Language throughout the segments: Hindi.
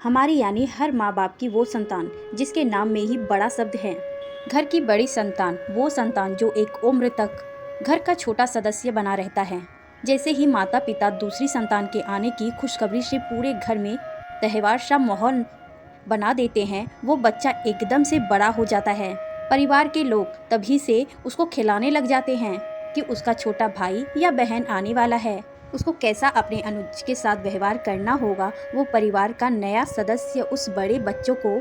हमारी यानी हर माँ बाप की वो संतान जिसके नाम में ही बड़ा शब्द है। घर की बड़ी संतान वो संतान जो एक उम्र तक घर का छोटा सदस्य बना रहता है। जैसे ही माता पिता दूसरी संतान के आने की खुशखबरी से पूरे घर में त्योहार सा माहौल बना देते हैं, वो बच्चा एकदम से बड़ा हो जाता है। परिवार के लोग तभी से उसको खिलाने लग जाते हैं कि उसका छोटा भाई या बहन आने वाला है। उसको कैसा अपने अनुज के साथ व्यवहार करना होगा, वो परिवार का नया सदस्य उस बड़े बच्चों को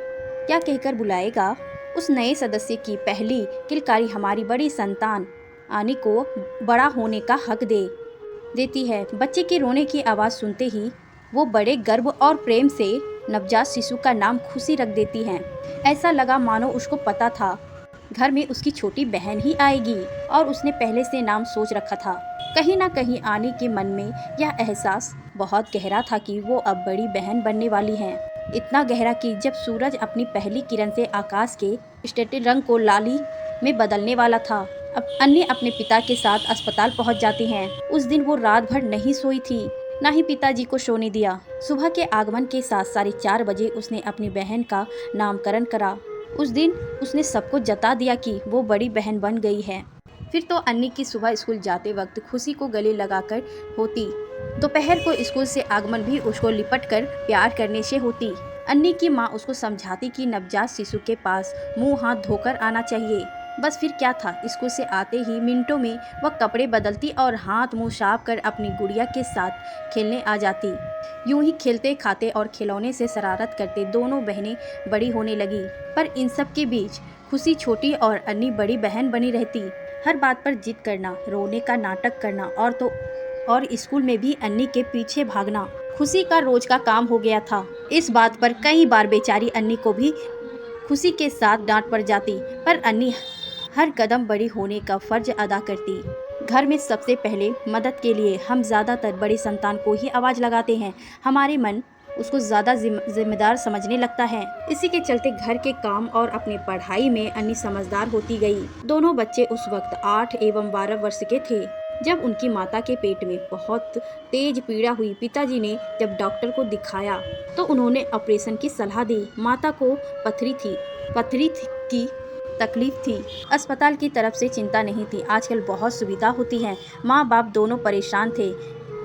क्या कहकर बुलाएगा। उस नए सदस्य की पहली किलकारी हमारी बड़ी संतान आने को बड़ा होने का हक देती है। बच्चे के रोने की आवाज़ सुनते ही वो बड़े गर्व और प्रेम से नवजात शिशु का नाम खुशी रख देती हैं। ऐसा लगा मानो उसको पता था घर में उसकी छोटी बहन ही आएगी और उसने पहले से नाम सोच रखा था। कहीं ना कहीं आनी के मन में यह एहसास बहुत गहरा था कि वो अब बड़ी बहन बनने वाली है। इतना गहरा कि जब सूरज अपनी पहली किरण से आकाश के स्टेटिक रंग को लाली में बदलने वाला था, अब अन्य अपने पिता के साथ अस्पताल पहुंच जाती हैं। उस दिन वो रात भर नहीं सोई थी, ना ही पिताजी को सोने दिया। सुबह के आगमन के साथ 4:30 बजे उसने अपनी बहन का नामकरण करा। उस दिन उसने सबको जता दिया कि वो बड़ी बहन बन गई है। फिर तो अन्नी की सुबह स्कूल जाते वक्त खुशी को गले लगाकर होती। दोपहर को स्कूल से आगमन भी उसको लिपट कर प्यार करने से होती। अन्नी की माँ उसको समझाती कि नवजात शिशु के पास मुंह हाथ धोकर आना चाहिए। बस फिर क्या था, स्कूल से आते ही मिनटों में वह कपड़े बदलती और हाथ मुंह साफ कर अपनी गुड़िया के साथ खेलने आ जाती। यूं ही खेलते खाते और खिलौने से शरारत करते दोनों बहनें बड़ी होने लगी। पर इन सब के बीच खुशी छोटी और अन्नी बड़ी बहन बनी रहती। हर बात पर जिद करना, रोने का नाटक करना और स्कूल में भी अन्नी के पीछे भागना खुशी का रोज का काम हो गया था। इस बात पर कई बार बेचारी अन्नी को भी खुशी के साथ डांट पड़ जाती, पर अन्नी हर कदम बड़ी होने का फर्ज अदा करती। घर में सबसे पहले मदद के लिए हम ज़्यादातर बड़ी संतान को ही आवाज़ लगाते हैं। हमारे मन उसको ज़्यादा जिम्मेदार समझने लगता है। इसी के चलते घर के काम और अपने पढ़ाई में अन्नी समझदार होती गई। दोनों बच्चे उस वक्त 8 एवं 12 वर्ष के थे जब उनकी माता के पेट में बहुत तेज पीड़ा हुई। पिताजी ने जब डॉक्टर को दिखाया तो उन्होंने ऑपरेशन की सलाह दी। माता को पथरी की तकलीफ थी। अस्पताल की तरफ से चिंता नहीं थी, आजकल बहुत सुविधा होती है। माँ बाप दोनों परेशान थे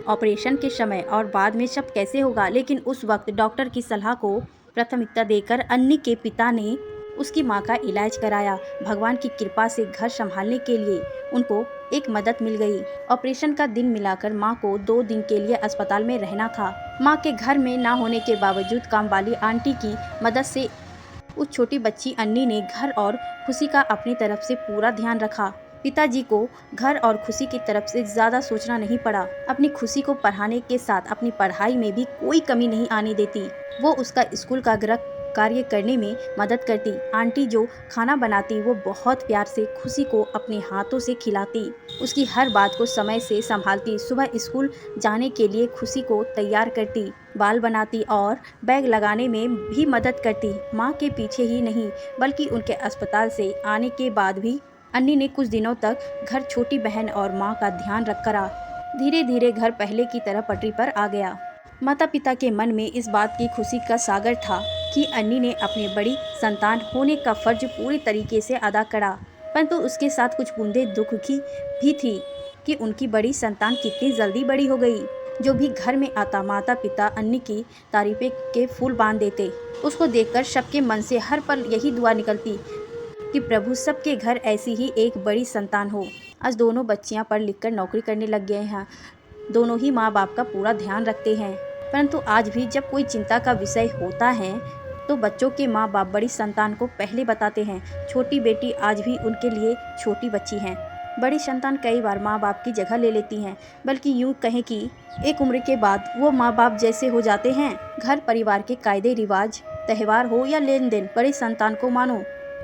ऑपरेशन के समय और बाद में सब कैसे होगा, लेकिन उस वक्त डॉक्टर की सलाह को प्राथमिकता देकर अन्नी के पिता ने उसकी मां का इलाज कराया। भगवान की कृपा से घर संभालने के लिए उनको एक मदद मिल गई। ऑपरेशन का दिन मिलाकर मां को 2 दिन के लिए अस्पताल में रहना था। मां के घर में ना होने के बावजूद काम वाली आंटी की मदद से उस छोटी बच्ची अन्नी ने घर और खुशी का अपनी तरफ से पूरा ध्यान रखा। पिताजी को घर और खुशी की तरफ से ज़्यादा सोचना नहीं पड़ा। अपनी खुशी को पढ़ाने के साथ अपनी पढ़ाई में भी कोई कमी नहीं आने देती। वो उसका स्कूल का गृह कार्य करने में मदद करती। आंटी जो खाना बनाती वो बहुत प्यार से खुशी को अपने हाथों से खिलाती। उसकी हर बात को समय से संभालती। सुबह स्कूल जाने के लिए खुशी को तैयार करती, बाल बनाती और बैग लगाने में भी मदद करती। माँ के पीछे ही नहीं बल्कि उनके अस्पताल से आने के बाद भी अन्नी ने कुछ दिनों तक घर, छोटी बहन और माँ का ध्यान रख करा। धीरे धीरे घर पहले की तरह पटरी पर आ गया। माता पिता के मन में इस बात की खुशी का सागर था कि अन्नी ने अपने बड़ी संतान होने का फर्ज पूरी तरीके से अदा करा, परंतु उसके साथ कुछ बूंदे दुख की भी थी कि उनकी बड़ी संतान कितनी जल्दी बड़ी हो गई। जो भी घर में आता माता पिता अन्नी की तारीफें के फूल बांध देते। उसको देखकर सबके मन से हर पल यही दुआ निकलती कि प्रभु सबके घर ऐसी ही एक बड़ी संतान हो। आज दोनों बच्चियां पढ़ लिख कर नौकरी करने लग गए हैं। दोनों ही माँ बाप का पूरा ध्यान रखते हैं, परंतु आज भी जब कोई चिंता का विषय होता है तो बच्चों के माँ बाप बड़ी संतान को पहले बताते हैं। छोटी बेटी आज भी उनके लिए छोटी बच्ची हैं। बड़ी संतान कई बार माँ बाप की जगह ले लेती हैं, बल्कि यूँ कहें कि एक उम्र के बाद वो माँ बाप जैसे हो जाते हैं। घर परिवार के कायदे रिवाज, त्यौहार हो या लेन देन, बड़ी संतान को मानो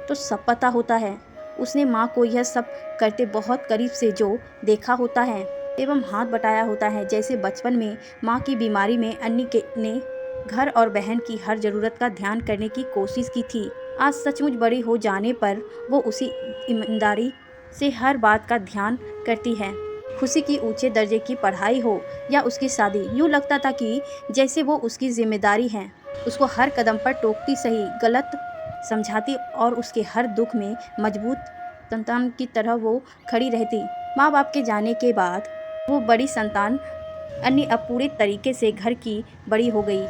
तो सब पता होता है। उसने माँ को यह सब करते बहुत करीब से जो देखा होता है एवं हाथ बटाया होता है। जैसे बचपन में माँ की बीमारी में अन्नी ने घर और बहन की हर ज़रूरत का ध्यान करने की कोशिश की थी। आज सचमुच बड़ी हो जाने पर वो उसी ईमानदारी से हर बात का ध्यान करती है। खुशी की ऊंचे दर्जे की पढ़ाई हो या उसकी शादी, यूँ लगता था कि जैसे वो उसकी जिम्मेदारी है। उसको हर कदम पर टोकती, सही गलत समझाती और उसके हर दुख में मजबूत संतान की तरह वो खड़ी रहती। माँ बाप के जाने के बाद वो बड़ी संतान अन्य अपूरे तरीके से घर की बड़ी हो गई।